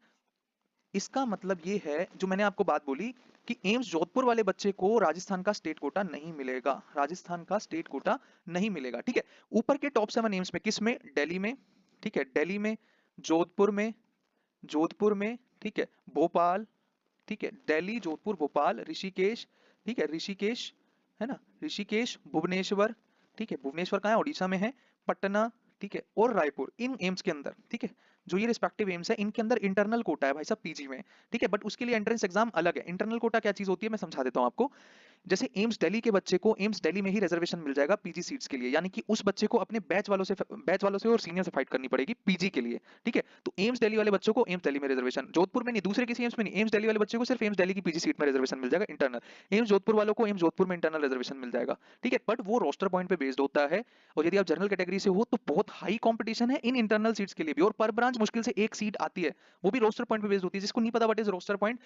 इसका मतलब ये है जो मैंने आपको बात बोली कि एम्स जोधपुर वाले बच्चे को राजस्थान का स्टेट कोटा नहीं मिलेगा, राजस्थान का स्टेट कोटा नहीं मिलेगा, ठीक है। ऊपर के टॉप 7 एम्स में, किस में? दिल्ली में, ठीक है, दिल्ली में, जोधपुर में, ठीक है, भोपाल, ठीक है, दिल्ली, जोधपुर, भोपाल, ऋषिकेश, ठीक है, ऋषिकेश, है ना, ऋषिकेश, भुवनेश्वर, ठीक है, भुवनेश्वर कहाँ है, उड़ीसा में है, पटना, ठीक है, और रायपुर, इन एम्स के अंदर, ठीक है, जो ये रिस्पेक्टिव एम्स है इनके अंदर इंटरनल कोटा है भाई साहब पीजी में, ठीक है, बट उसके लिए एंट्रेंस एग्जाम अलग है। इंटरनल कोटा क्या चीज होती है मैं समझा देता हूँ आपको। जैसे एम्स दिल्ली के बच्चे को एम्स दिल्ली में ही रिजर्वेशन मिल जाएगा पीजी सीट्स के लिए, यानी कि उस बच्चे को अपने बैच वालों से और सीनियर से फाइट करनी पड़ेगी पीजी के लिए, ठीक है। तो एम्स दिल्ली वाले बच्चों को एम्स दिल्ली में रिजर्वेशन, जोधपुर में नहीं, दूसरे किसी एम्स में नहीं, एम्स दिल्ली वाले बच्चे को सिर्फ एम्स दिल्ली की पीजी सीट में रिजर्वेशन मिल जाएगा इंटरनल। एम्स जोधपुर वालों को एम्स जोधपुर में इंटरनल रिजर्वेशन मिल जाएगा, ठीक है, बट वो रोस्टर पॉइंट पे बेस्ड होता है। और यदि आप जनरल कैटेगरी से हो तो बहुत हाई कॉम्पिटिशन है इन इंटरनल सीट्स के लिए भी, और पर ब्रांच मुश्किल से एक सीट आती है, वो भी रोस्टर पॉइंट पे बेस्ड होती है। जिसको नहीं पता व्हाट इज रोस्टर पॉइंट,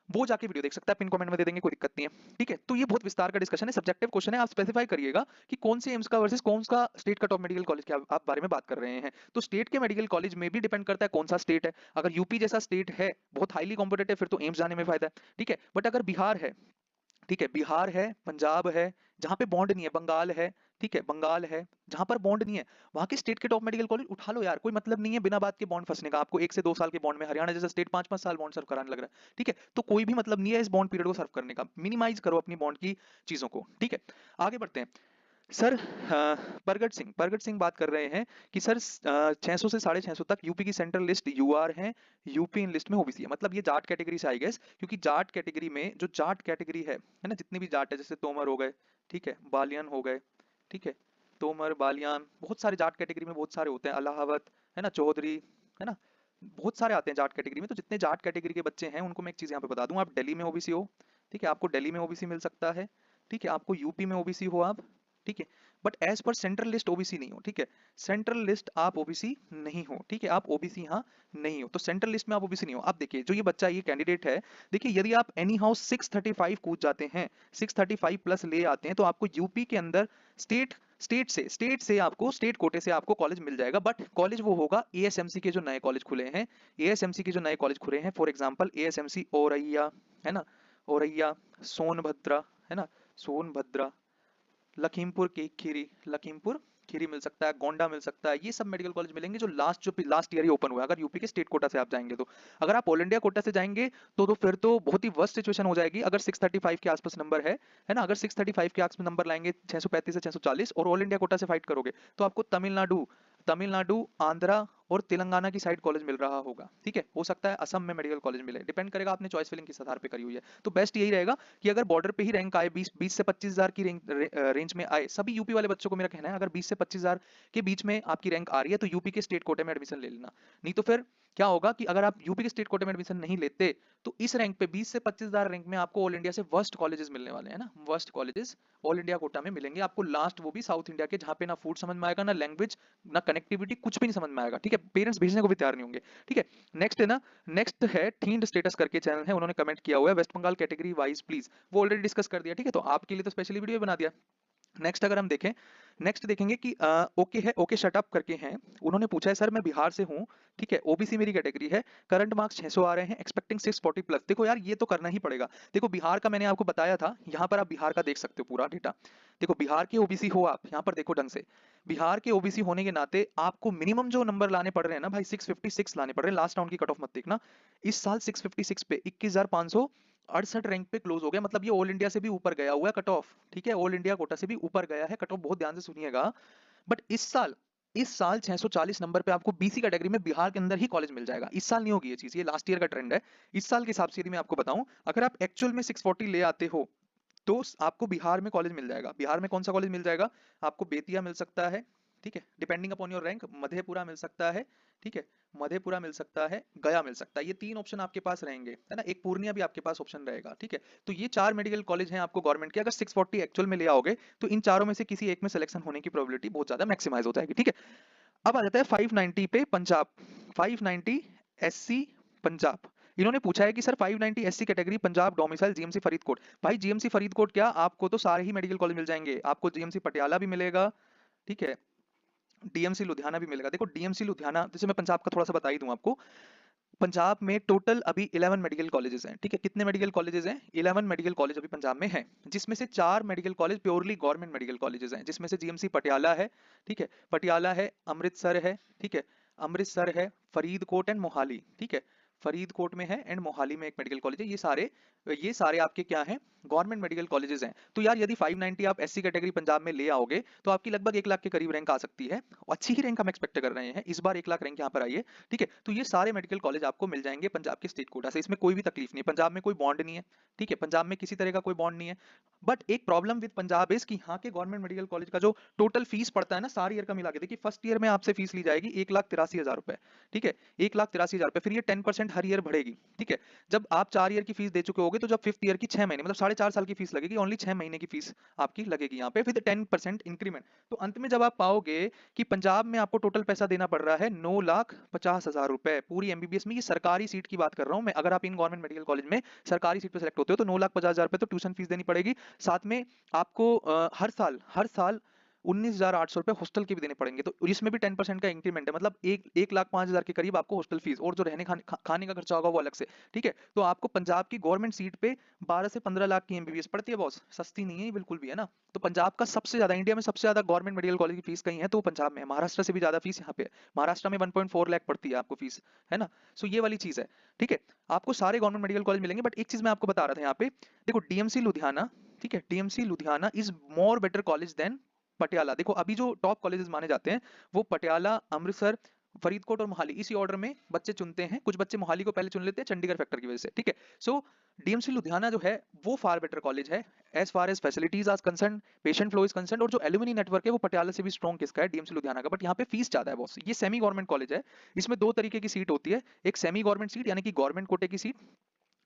वो जाके वीडियो देख सकता है, पिन कमेंट में दे देंगे, कोई दिक्कत नहीं है, ठीक है। तो ये बहुत विस्तार का डिस्कशन है, सब्जेक्टिव क्वेश्चन है, आप स्पेसिफाई करिएगा कि कौन से एम्स का वर्सेस कौन सा state cut off medical college के आप बारे में बात कर रहे हैं। तो स्टेट के मेडिकल कॉलेज में भी डिपेंड करता है कौन सा स्टेट है। अगर यूपी जैसा स्टेट है बहुत हाईली कॉम्पिटेटिव, फिर तो एम्स जाने में फायदा है, ठीक है, बट अगर बिहार है, ठीक है, बिहार है, पंजाब है, जहां पे बॉन्ड नहीं है, बंगाल है, ठीक है, बंगाल है, जहां पर बॉन्ड नहीं है, वहां के स्टेट के टॉप मेडिकल कॉलेज उठा लो यार, कोई मतलब नहीं है बिना बात के बॉन्ड फंसने का। आपको 1 से 2 साल के बॉन्ड में हरियाणा जैसा स्टेट 5-5 साल बॉन्ड सर्व कराने लग रहा है, ठीक है, तो कोई भी मतलब नहीं है इस बॉन्ड पीरियड को सर्व करने का। मिनिमाइज करो अपनी बॉन्ड की चीजों को, ठीक है। आगे बढ़ते हैं सर। परगट सिंह बात कर रहे हैं कि सर 600 से 650 तक यूपी की सेंट्रल लिस्ट यूआर है, यूपी इन लिस्ट में ओबीसी है, मतलब ये जाट कैटेगरी से आई गेस, क्योंकि जाट कैटेगरी में जो जाट कैटेगरी है ना, जितनी भी जाट है, जैसे तोमर हो गए, ठीक है, बालियान हो गए, ठीक है, तोमर बालियान, बहुत सारे जाट कैटेगरी में बहुत सारे होते हैं, अलाहावत, है ना, चौधरी, है ना, बहुत सारे आते हैं जाट कैटेगरी में। तो जितने जाट कैटेगरी के बच्चे हैं उनको मैं एक चीज यहाँ पे बता दूं, आप दिल्ली में ओबीसी हो, ठीक है, आपको दिल्ली में ओबीसी मिल सकता है, ठीक है, आपको यूपी में ओबीसी हो आप, ठीक है, but as per central list OBC नहीं हो, ठीक है, सेंट्रल लिस्ट आप ओबीसी नहीं हो, ठीक है, आप ओबीसी यहाँ नहीं हो, तो सेंट्रल लिस्ट में आप ओबीसी नहीं हो। आप देखिए जो ये बच्चा ये कैंडिडेट है, देखिए यदि आप एनी हाउ 635 कूद जाते हैं, 635 प्लस ले आते हैं, तो आपको यूपी के अंदर स्टेट से आपको स्टेट कोटे से आपको कॉलेज मिल जाएगा, बट कॉलेज वो होगा एएसएमसी के जो नए कॉलेज खुले हैं, एएसएमसी के जो नए कॉलेज खुले हैं, फॉर एग्जांपल एएसएमसी औरैया, है ना, औरैया, सोनभद्रा, है ना, सोनभद्रा, लखीमपुर की खीरी, लखीमपुर खीरी मिल सकता है, गोंडा मिल सकता है, ये सब मेडिकल कॉलेज मिलेंगे जो लास्ट ईयर ही ओपन हुआ है, अगर यूपी के स्टेट कोटा से आप जाएंगे तो। अगर आप ऑल इंडिया कोटा से जाएंगे तो फिर तो बहुत ही वर्स्ट सिचुएशन हो जाएगी, अगर 635 के आसपास नंबर है ना, अगर 635 के आसपास नंबर लाएंगे, 635 से 640, और ऑल इंडिया कोटा से फाइट करोगे, तो आपको तमिलनाडु, तमिलनाडु, आंध्रा और तेलंगाना की साइड कॉलेज मिल रहा होगा, ठीक है, हो सकता है असम में मेडिकल कॉलेज मिले, डिपेंड करेगा आपने चॉइस फिलिंग किस आधार पे करी हुई है। तो बेस्ट यही रहेगा कि अगर बॉर्डर पे ही रैंक आए, 20 से 25 हजार की रेंज में आए, सभी यूपी वाले बच्चों को मेरा कहना है, अगर 20 से 25 हजार के बीच में आपकी रैंक आ रही है तो यूपी के स्टेट कोटे में एडमिशन ले लेना। नहीं तो फिर क्या होगा कि अगर आप यूपी के स्टेट कोटे में एडमिशन नहीं लेते तो इस रैंक पे 20 से 25 हजार रैंक में आपको ऑल इंडिया से वर्स्ट कॉलेजेस मिलने वाले हैं ना, worst colleges all India quota में मिलेंगे आपको लास्ट, वो भी साउथ इंडिया के, जहां पे ना फूड समझ में आएगा, ना लैंग्वेज, ना कनेक्टिविटी, कुछ भी नहीं समझ में आएगा, ठीक है, पेरेंट्स भेजने को भी तैयार नहीं होंगे, ठीक है। नेक्स्ट है ना, नेक्स्ट है थींड स्टेटस करके चैनल है, उन्होंने कमेंट किया हुआ है West Bengal category wise please, वो ऑलरेडी डिस्कस कर दिया, ठीक है, तो आपके लिए तो स्पेशली वीडियो बना दिया। नेक्स्ट अगर हम देखें, नेक्स्ट देखेंगे कि ओके है, ओके शट अप करके हैं, उन्होंने पूछा है सर मैं बिहार से हूं, ठीक है, ओबीसी मेरी कैटेगरी है, करंट मार्क्स 600 आ रहे हैं, एक्सपेक्टिंग 640 प्लस। देखो यार ये तो करना ही पड़ेगा, देखो बिहार का मैंने आपको बताया था, यहाँ पर आप बिहार का देख सकते हो पूरा डेटा, देखो बिहार के ओबीसी हो आप, यहाँ पर देखो ढंग से, बिहार के ओबीसी होने के नाते आपको मिनिमम जो नंबर लाने पड़ रहे हैं ना भाई, 656 लाने पड़ रहे हैं, लास्ट राउंड की कट ऑफ मत देखना, इस साल 656 पे 21,568 रैंक पे क्लोज हो गया, मतलब ये ऑल इंडिया से भी ऊपर गया हुआ है कट ऑफ, ठीक है, ऑल इंडिया कोटा से भी ऊपर गया है कट ऑफ, बहुत ध्यान से सुनिएगा। बट इस साल 640 नंबर पे आपको बीसी कैटेगरी में बिहार के अंदर ही कॉलेज मिल जाएगा, इस साल नहीं होगी ये चीज, ये लास्ट ईयर का ट्रेंड है। इस साल के हिसाब से यदि मैं आपको बताऊं, अगर आप एक्चुअल में 640 ले आते हो तो आपको बिहार में कॉलेज मिल जाएगा। बिहार में कौन सा कॉलेज मिल जाएगा, आपको बेतिया मिल सकता है, ठीक है, depending upon your rank, Madhepura मिल सकता है, ठीक है, मधेपुरा मिल सकता है, गया मिल सकता है, ये 3 ऑप्शन आपके पास रहेंगे, है ना, एक पूर्णिया भी आपके पास ऑप्शन रहेगा, ठीक है। तो ये 4 मेडिकल कॉलेज हैं आपको गवर्नमेंट के, अगर 640 एक्चुअल में ले आओगे तो इन चारों में से किसी एक में सिलेक्शन होने की प्रोबेबिलिटी बहुत ज्यादा मैक्सिमाइज हो जाएगी, ठीक है। अब आ जाता है 590 पे पंजाब, 590 एससी पंजाब, इन्होंने पूछा है कि sir 590 SC category Punjab domicile GMC Faridkot, भाई जीएमसी फरीदकोट क्या, आपको तो सारे ही मेडिकल कॉलेज मिल जाएंगे, आपको जीएमसी पटियाला भी मिलेगा, ठीक है, डीएमसी लुधियाना भी मिलेगा। देखो डीएमसी लुधियाना, जैसे मैं पंजाब का थोड़ा सा बता ही दूं आपको, पंजाब में टोटल अभी 11 मेडिकल कॉलेजेस हैं, ठीक है, कितने मेडिकल कॉलेजेस हैं, 11 मेडिकल कॉलेज अभी पंजाब में हैं, जिसमें से 4 medical college purely government medical colleges हैं, जिसमें से जीएमसी पटियाला है, ठीक है, पटियाला है, अमृतसर है, ठीक है, अमृतसर है, फरीदकोट एंड मोहाली, ठीक है, फरीदकोट में है एंड मोहाली में एक मेडिकल कॉलेज है। ये सारे आपके क्या हैं, गवर्नमेंट मेडिकल कॉलेजेस हैं। तो यार यदि 590 आप एससी कैटेगरी पंजाब में ले आओगे तो आपकी लगभग 1 लाख के करीब रैंक आ सकती है। अच्छी ही रैंक हम एक्सपेक्ट कर रहे हैं, इस बार 1 लाख रैंक यहाँ पर आई है, ठीक है। तो ये सारे मेडिकल कॉलेज आपको मिल जाएंगे पंजाब के स्टेट कोटा से, इसमें कोई भी तकलीफ नहीं है। पंजाब में कोई बॉन्ड नहीं है, ठीक है, पंजाब में किसी तरह का कोई बॉन्ड नहीं है। बट एक प्रॉब्लम विद पंजाब इज कि यहाँ के गवर्नमेंट मेडिकल कॉलेज का जो टोटल फीस पड़ता है ना सारी ईयर का मिला के, देखिए फर्स्ट ईयर में आपसे फीस ली जाएगी 1,83,000 रुपए, ठीक है, 1,83,000 रुपए। फिर ये 10% हर ईयर बढ़ेगी, ठीक है। जब आप 4 ईयर की फीस दे चुके होगे तो जब 5th ईयर की 6 महीने मतलब 4.5 साल की फीस लगेगी, ओनली 6 महीने की फीस आपकी लगेगी यहाँ पे विद 10% इंक्रीमेंट। तो अंत में जब आप पाओगे कि पंजाब में आपको टोटल पैसा देना पड़ रहा है 9,50,000 रुपए पूरी एमबीबीएस में। ये सरकारी सीट की बात कर रहा हूं मैं। अगर आप इन गवर्नमेंट मेडिकल कॉलेज में सरकारी सीट पे सेलेक्ट होते हो तो 9,50,000 रुपए तो ट्यूशन फीस देनी पड़ेगी। साथ में आपको हर साल 19,800 रुपए हॉस्टल के भी देने पड़ेंगे। तो इसमें भी 10% का इंक्रीमेंट है, मतलब 1,05,000 के करीब आपको हॉस्टल फीस और जो रहने खाने का खर्चा होगा वो अलग से, ठीक है। तो आपको पंजाब की गवर्नमेंट सीट पे 12 से 15 लाख की एमबीबीएस पड़ती है बॉस, सस्ती नहीं है ये बिल्कुल भी, है ना। तो पंजाब का सबसे ज्यादा, इंडिया में सबसे ज्यादा गवर्नमेंट मेडिकल कॉलेज की फीस कहीं है तो वो पंजाब में है। महाराष्ट्र से भी ज्यादा फीस यहाँ पे है, महाराष्ट्र में 1.4 लाख पड़ती है आपको फीस, है ना। सो ये वाली चीज है, ठीक है। आपको सारे गवर्नमेंट मेडिकल कॉलेज मिलेंगे, बट एक चीज मैं आपको बता रहा था यहाँ पे, देखो डीएमसी लुधियाना, ठीक है, DMC Ludhiana is more better college than Patiala. देखो अभी जो टॉप कॉलेजेस माने जाते हैं वो पटियाला, अमृतसर, फरीदकोट और मोहाली, इसी ऑर्डर में बच्चे चुनते हैं। कुछ बच्चे मोहाली को पहले चुन लेते हैं चंडीगढ़ फैक्टर की वजह से, ठीक है। सो डीएमसी लुधियाना जो है वो फार बेटर कॉलेज है as far as facilities are concerned, patient flow is concerned, और जो एलुमनी नेटवर्क है वो पटियाला से भी स्ट्रॉन्ग किसका है, डीएमसी लुधियाना का। बट यहाँ पे फीस ज्यादा है बॉस। ये सेमी गवर्नमेंट कॉलेज है, इसमें दो तरीके की सीट होती है, एक सेमी गवर्नमेंट सीट यानी कि गवर्नमेंट कोटे की सीट,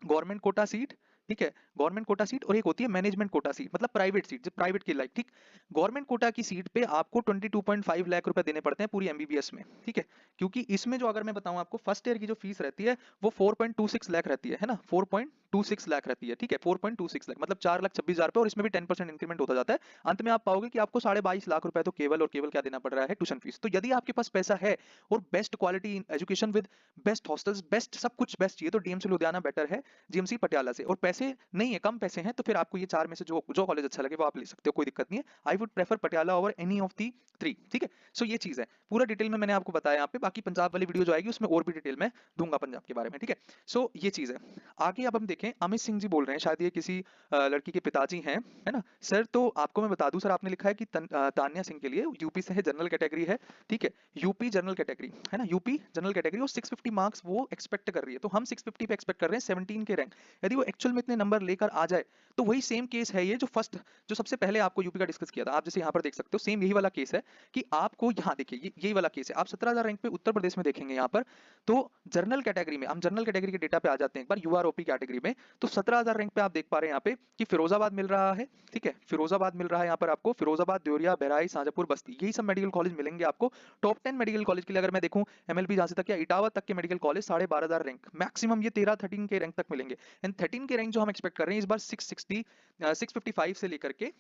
गवर्नमेंट कोटा सीट, ठीक है, गवर्नमेंट कोटा सीट, और एक होती है मैनेजमेंट कोटा सीट, मतलब प्राइवेट सीट, जो प्राइवेट की लाइक, ठीक। गवर्नमेंट कोटा की सीट पे आपको 22.5 लाख रुपए देने पड़ते हैं पूरी एमबीबीएस में, ठीक है। क्योंकि इसमें जो, अगर मैं बताऊं आपको, फर्स्ट ईयर की जो फीस रहती है वो 4.26 लाख रहती है ना, 4.26 लाख रहती है, ठीक है, 4.26 लाख मतलब 4,26,000 रुपए, और इसमें भी 10% इंक्रीमेंट होता जाता है। अंत में आप पाओगे कि आपको 22.5 लाख रुपए तो केवल और केवल क्या देना पड़ रहा है, ट्यूशन फीस। तो यदि आपके पास पैसा है और best quality education with best hostels, best सब कुछ बेस्ट चाहिए, तो डीएमसी लुधियाना बेटर है जीएमसी पटियाला से। और पैसे नहीं है, कम पैसे हैं, तो फिर आपको ये चार में से जो जो कॉलेज अच्छा लगे वो आप ले सकते हो, कोई दिक्कत नहीं है। आई would prefer Patiala over any of the 3, ठीक है। सो ये चीज है, पूरा डिटेल में मैंने आपको बताया यहाँ पे। बाकी पंजाब वाली वीडियो जो आएगी उसमें और भी डिटेल में दूंगा पंजाब के बारे में, ठीक है। सो ये चीज है। आगे अब हम देखें, अमित सिंह जी बोल रहे हैं, शायद ये किसी लड़की के पिताजी हैं, है ना सर। तो आपको मैं बता दूं सर, आपने लिखा है कि तान्या सिंह के लिए यूपी से है, जनरल कैटेगरी है, ठीक है, यूपी जनरल कैटेगरी है ना, यूपी जनरल कैटेगरी, और 650 मार्क्स वो एक्सपेक्ट कर रही है। तो हम 650 पे एक्सपेक्ट कर रहे हैं 17 के रैंक। यदि वो एक्चुअल में इतने नंबर लेकर आ जाए तो वही सेम केस है ये जो सबसे पहले आपको यूपी का डिस्कस किया था। आप जैसे यहाँ पर देख सकते हो, सेम यही वाला केस है कि आपको यहाँ देखिए, यही वाला केस है। आप 17,000 रैंक पे उत्तर प्रदेश में देखेंगे यहाँ पर, तो जनरल कैटेगरी में, हम जनरल कैटेगरी के डेटा पे आ जाते हैं एक बार, यूआरओपी कैटेगरी में, तो 17,000 रैंक पे आप देख पा रहे हैं यहाँ पे कि फिरोजाबाद मिल रहा है, ठीक है, फिरोजाबाद मिल रहा है यहाँ पर आपको, फिरोजाबाद, देवरिया, बहराइच, शाहजहांपुर, बस्ती, यही सब मेडिकल कॉलेज मिलेंगे आपको। टॉप 10 मेडिकल कॉलेज के लिए अगर मैं देखूं, एमएलबी झांसी तक या इटावा तक के मेडिकल कॉलेज 12,500 रैंक, मैक्सिमम ये 13 के रैंक तक मिलेंगे। एंड 13 के रैंक जो हम एक्सपेक्ट कर रहे हैं इस बार 655 से लेकर के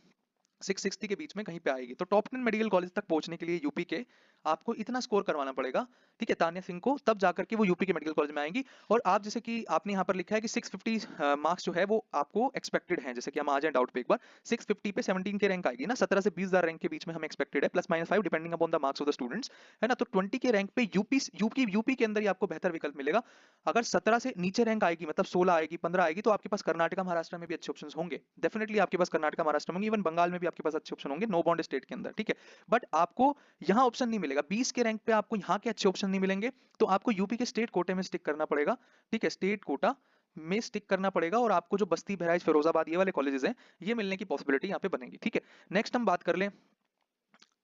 660 के बीच में कहीं पे आएगी। तो टॉप 10 मेडिकल कॉलेज तक पहुंचने के लिए यूपी के आपको इतना स्कोर करवाना पड़ेगा, ठीक है, तान्या सिंह को, तब जाकर के वो यूपी के मेडिकल कॉलेज में आएंगी। और आप जैसे कि आपने यहाँ पर लिखा है कि 650 मार्क्स जो है वो आपको एक्सपेक्टेड है, जैसे कि हम आ जाए डाउट पे एक बार, 650 पे 17 के रैंक आएगी ना, 17 से 20,000 रैंक के बीच में हमें एक्सपेक्टेड है, +-5 depending upon the marks of the students, है ना। तो 20 के रैंक पे यूपी के अंदर ही आपको बेहतर विकल्प मिलेगा। अगर 17 से नीचे रैंक आएगी, मतलब 16 आएगी, 15 आएगी, तो आपके पास कर्नाटका, महाराष्ट्र में भी अच्छे ऑप्शंस होंगे, डेफिनेटली आपके पास कर्नाटका, महाराष्ट्र में, इवन बंगाल में भी आपके पास अच्छे ऑप्शन होंगे, नो बॉन्ड स्टेट के अंदर, ठीक है। बट आपको यहाँ ऑप्शन नहीं मिलेगा, 20 के रैंक पे आपको यहाँ के अच्छे ऑप्शन नहीं मिलेंगे, तो आपको यूपी के स्टेट कोटे में स्टिक करना पड़ेगा, ठीक है, स्टेट कोटा में स्टिक करना पड़ेगा। और आपको जो बस्ती, बहराइच, फिरोजाबाद, ये वाले कॉलेजेस हैं, ये मिलने की पॉसिबिलिटी यहाँ पे बनेगी, ठीक है। नेक्स्ट हम बात कर लें,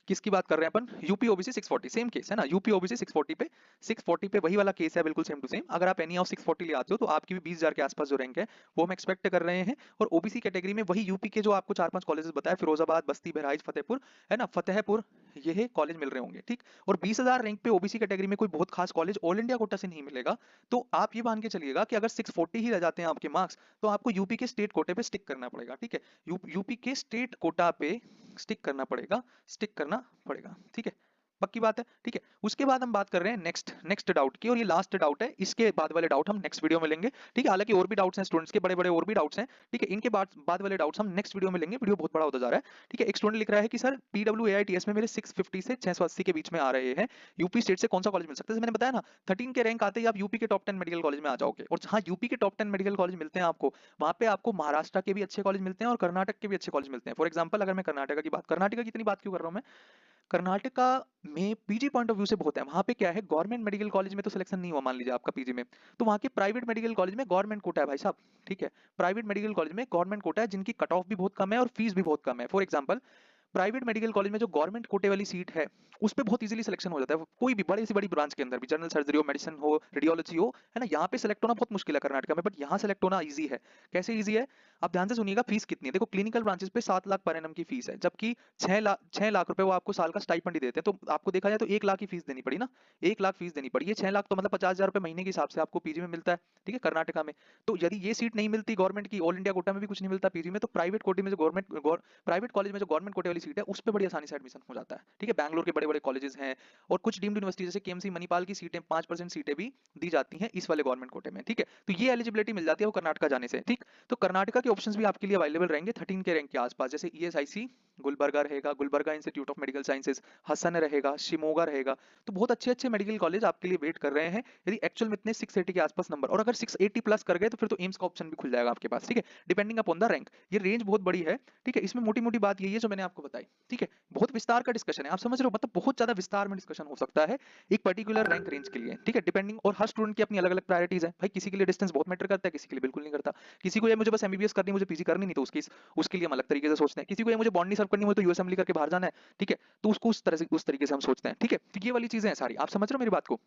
किसकी बात कर रहे हैं अपन, यूपी ओबीसी 640, सेम केस है ना, यूपी ओबीसी 640 पे वही वाला केस है, बिल्कुल सेम टू सेम। अगर आप एनी ऑफ 640 ले आते हो तो आपकी भी 20,000 के आसपास जो रैंक है वो हम एक्सपेक्ट कर रहे हैं। और ओबीसी कैटेगरी में वही यूपी के जो आपको 4-5 कॉलेजेस बताया, फिरोजाबाद, बस्ती, बहराइच, फतेहपुर, है ना, फतेहपुर, ये कॉलेज मिल रहे होंगे, ठीक। और 20,000 रैंक पे ओबीसी कैटेगरी में कोई बहुत खास कॉलेज ऑल इंडिया कोटा से नहीं मिलेगा। तो आप ये मान के चलिएगा कि अगर 640 ही रह जाते हैं आपके मार्क्स, तो आपको यूपी के स्टेट कोटे पे स्टिक करना पड़ेगा, ठीक है, यूपी के स्टेट कोटा पे स्टिक करना पड़ेगा, ठीक है। पक्की बात है, ठीक है। उसके बाद हम बात कर रहे हैं नेक्स्ट नेक्स्ट डाउट की, और ये लास्ट डाउट है, इसके बाद वाले डाउट हम नेक्स्ट वीडियो में लेंगे, ठीक है। हालांकि और भी डाउट्स हैं स्टूडेंट्स के, बड़े बड़े और भी डाउट्स हैं, ठीक है। इनके बाद वाले डाउट्स हम नेक्स्ट वीडियो में लेंगे, वीडियो बहुत बड़ा होता जा रहा है, ठीक है। एक स्टूडेंट लिख रहा है कि सर PWAITS में मेरे 650 से 680 के बीच में आ रहे हैं, यूपी स्टेट से कौन सा कॉलेज मिल सकता है? मैंने बताया ना, 13 के रैंक आते ही आप यूपी के टॉप 10 मेडिकल कॉलेज में आ जाओगे, और जहां यूपी के टॉप 10 मेडिकल कॉलेज मिलते हैं आपको, वहां पे आपको महाराष्ट्र के भी अच्छे कॉलेज मिलते हैं और कर्नाटक के भी अच्छे कॉलेज मिलते हैं। फॉर एग्जाम्पल, अगर मैं कर्नाटका की इतनी बात क्यों कर रहा हूँ मैं, कर्नाटका में पीजी पॉइंट ऑफ व्यू से बहुत है। वहां पे क्या है, गवर्नमेंट मेडिकल कॉलेज में तो सिलेक्शन नहीं हुआ मान लीजिए आपका पीजी में, तो वहां के प्राइवेट मेडिकल कॉलेज में गवर्नमेंट कोटा है भाई साहब, ठीक है। प्राइवेट मेडिकल कॉलेज में गवर्नमेंट कोटा है, जिनकी कट ऑफ भी बहुत कम है और फीस भी बहुत कम है। For example, private medical college में जो गवर्नमेंट कोटे वाली सीट है, उस पे बहुत इजीली सिलेक्शन हो जाता है, कोई भी बड़ी से बड़ी ब्रांच के अंदर भी, जनरल सर्जरी हो, मेडिसिन हो, रेडियोलॉजी हो, है ना। यहाँ पे सिलेक्ट होना बहुत मुश्किल है कर्नाटक में, बट यहाँ सिलेक्ट होना इजी है। कैसे इजी है, आप ध्यान से सुनिएगा। फीस कितनी है, देखो क्लिनिकल ब्रांचेस पे 7 लाख पर एनम की फीस है, जबकि 6 लाख रुपए वो आपको साल का स्टाइपेंड ही देते हैं। तो आपको देखा जाए तो 1 लाख की फीस देनी पड़ी ना, 1 लाख फीस देनी पड़ी, ये 6 लाख तो मतलब 50,000 रुपए महीने के हिसाब से आपको पीजी में मिलता है, ठीक है, कर्नाटका में। तो यदि ये सीट नहीं मिलती गवर्नमेंट की, ऑल इंडिया कोटा में भी कुछ नहीं मिलता पीजी में, तो प्राइवेट कोटे में जो प्राइवेट कॉलेज में जो गवर्नमेंट कोटे वाली सीट है, उस पर बड़ी आसानी से एडमिशन हो जाता है, ठीक है। बैंगलोर के बड़े बड़े कॉलेजेस हैं, और कुछ डीम्ड यूनिवर्सिटी जैसे केएमसी मणिपाल की सीटें 5% सीटें भी दी जाती हैं इस वाले गवर्नमेंट कोटे में, ठीक है। तो ये एलिजिबिलिटी मिल जाती है वो कर्नाटका जाने से, ठीक। तो कर्नाटका के ऑप्शंस भी आपके लिए अवेलेबल रहेंगे 13 के रैंक के आसपास, जैसे ईएसआईसी गुलबर्गा रहेगा, Gulbarga Institute of medical Sciences, Hassan रहेगा, शिमोगा रहेगा। तो बहुत अच्छे अच्छे मेडिकल कॉलेज आपके लिए वेट कर रहे हैं, यदि एक्चुअल में इतने 680 के आसपास नंबर, और अगर 680 प्लस कर गए तो फिर तो एम्स का ऑप्शन भी खुल जाएगा आपके पास, ठीक है, डिपेंडिंग अपॉन द रैंक। ये रेंज बहुत बड़ी है, ठीक है। इसमें मोटी मोटी बात यही है जो मैंने आपको बताई, ठीक है। बहुत विस्तार का डिस्कशन है, आप समझ रहे हो, मतलब बहुत ज्यादा विस्तार में डिस्कशन हो सकता है एक पर्टिकुलर रैंक रेंज के लिए, ठीक है, डिपेंडिंग। और हर स्टूडेंट की अपनी अलग अलग प्रायोरिटीज है भाई, किसी के लिए डिस्टेंस बहुत मैटर करता है, किसी के लिए बिल्कुल नहीं करता। किसी को ये मुझे बस एमबीबीएस करनी, मुझे पीजी करनी नहीं, तो उसके लिए हम अलग तरीके से सोचते हैं। किसी को ये मुझे बॉन्ड नहीं सर्व करनी, मुझे तो यूएसएमएल करके बाहर जाना है, ठीक है, तो उसको उस तरीके से हम सोचते हैं, ठीक है। तो ये वाली चीजें हैं सारी, आप समझ रहे हो मेरी बात को।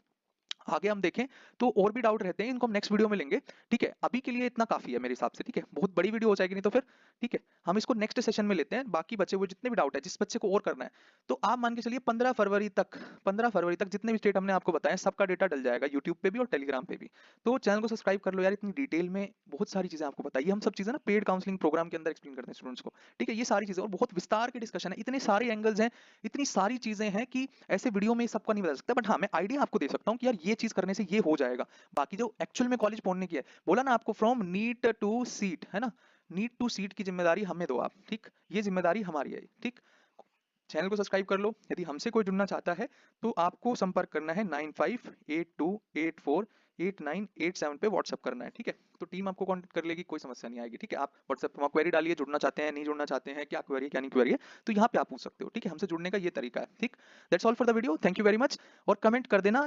आगे हम देखें तो और भी डाउट रहते हैं, इनको हम नेक्स्ट वीडियो में लेंगे, ठीक है। अभी के लिए इतना काफी है मेरे हिसाब से, ठीक है, बहुत बड़ी वीडियो हो जाएगी नहीं तो फिर, ठीक है। हम इसको नेक्स्ट सेशन में लेते हैं, बाकी बचे हुए जितने भी डाउट है, जिस बच्चे को और करना है, तो आप मान के चलिए 15 फरवरी तक जितने भी स्टेट हमने आपको बताए सबका डेटा डल जाएगा यूट्यूब पे भी और टेलीग्राम पे भी। तो चैनल को सब्सक्राइब कर लो यार, इतनी डिटेल में बहुत सारी चीजें आपको बताइए, हम सब चीजें ना पेड काउंसलिंग प्रोग्राम के अंदर एक्सप्लेन करते हैं स्टूडेंट्स को, ठीक है। ये सारी चीजें और बहुत विस्तार की डिस्कशन है, इतने सारे एंगल्स हैं, इतनी सारी चीजें हैं कि ऐसे वीडियो में सबका नहीं बता सकता, बट हाँ मैं आइडिया आपको दे सकता हूँ कि यार ये चीज करने से ये हो जाएगा। बाकी जो एक्चुअल में कॉलेज पहुंचने की है, बोला ना आपको, फ्रॉम नीट टू सीट, है ना, नीट टू सीट की जिम्मेदारी हमें दो आप, ठीक, ये जिम्मेदारी हमारी है, ठीक। चैनल को सब्सक्राइब कर लो। यदि हमसे कोई जुड़ना चाहता है तो आपको संपर्क करना है 9582848987 पे व्हाट्सअप करना है, ठीक है। तो टीम आपको कांटेक्ट कर लेगी, कोई समस्या नहीं आएगी, ठीक है। आप व्हाट्सअप पर क्वेरी डालिए, जुड़ना चाहते हैं नहीं जुड़ना चाहते हैं, क्या क्वेरी क्या नहीं क्वेरी है, तो यहाँ पे आप पूछ सकते हो, ठीक है। हमसे जुड़ने का ये तरीका है, ठीक। That's all for the video, thank you very much, और कमेंट कर देना